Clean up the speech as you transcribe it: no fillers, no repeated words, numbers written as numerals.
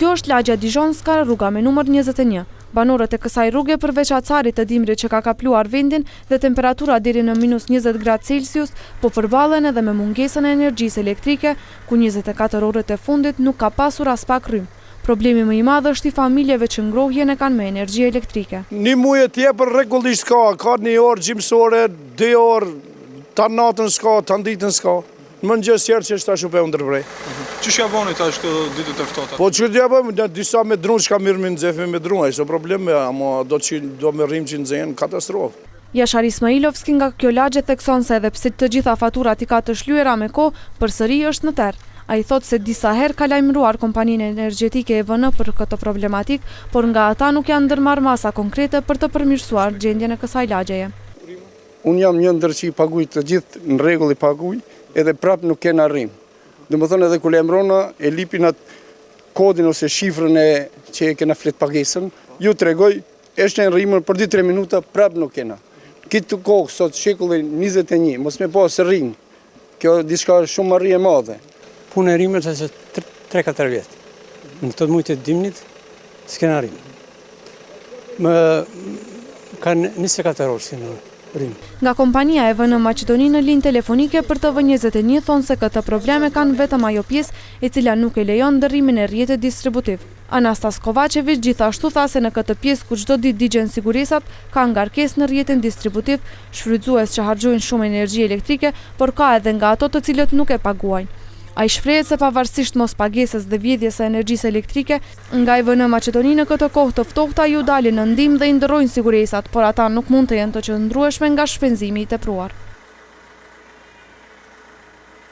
Kjo është lagja Dizhonska, rruga me numër 21. Banorët e kësaj rruge përveç acarit të dimrit që ka kapluar vendin dhe temperatura deri në -20°C, po përballen edhe me mungesën e energjisë elektrike, ku 24 orët e fundit nuk ka pasur as pak rrymë. Problemi më i madh është i familjeve që ngrohjen e kanë me energji elektrike. Një muaj tjetër rregullisht ka 1 orë gjimsore, 2 orë, ta natën s'ka, ta ditën s'ka. Më mëngjes herë që është ta shupe ndërbrej. Ç'është ja boni tash këto ditët e ftohta? Po ç'do ja bëjmë disa me dron çka mirë me nxefi me dron, ai s'o problem, ama do me rrim që nxehen katastrofë. Jashar Ismailovski nga kjo lagje thekson se edhe pse të gjitha faturat i ka të shlyera me kohë, përsëri është në terr. Ai thotë se disa herë ka lajmëruar kompaninë energjetike EVN për këtë problematik, por nga ata nuk janë ndërmarrë masa konkrete për të përmirësuar gjendjen e kësaj lagjeje. Unë jam një ndër që i paguaj të gjithë në rregull i paguaj, edhe prap nuk kena rrim. Domethënë edhe kur lajmërona e lipin atë kodin ose shifrën që e kena flet pagesën, ju tregoj, është në rrimën për 2-3 minuta prap nuk kena. Këtë kohë sot shekulli 21, mos me pas rrim. Kjo diçka shumë arrie e madhe. Punë e rrimës është 3-4 vjet. Në këto muaj të dimnit s'kena rrim. Kanë 24 orë s'kena rrim. Nga kompania EVN Maqedoni në linjë telefonike për TV21 thonë se këtë probleme kanë vetëm ajo pjesë e cila nuk e lejon ndërrimin e rrjetit distributiv. Anastas Kovačević gjithashtu tha se në këtë pjesë ku çdo ditë digjen sigurisat ka ngarkesë në rrjetin distributiv, shfrytzues që harxojnë shumë energji elektrike, por ka edhe nga ato të cilët nuk e paguajnë. Ai shprehet se pavarësisht mos pagesës dhe vjedhjes së energjisë elektrike, nga EVN Maqedoni në këtë kohë të ftohta ju dalin në ndihmë dhe i ndërrojnë sigurisat, por ata nuk mund të jenë të qëndrueshme nga shpenzimi i tepruar.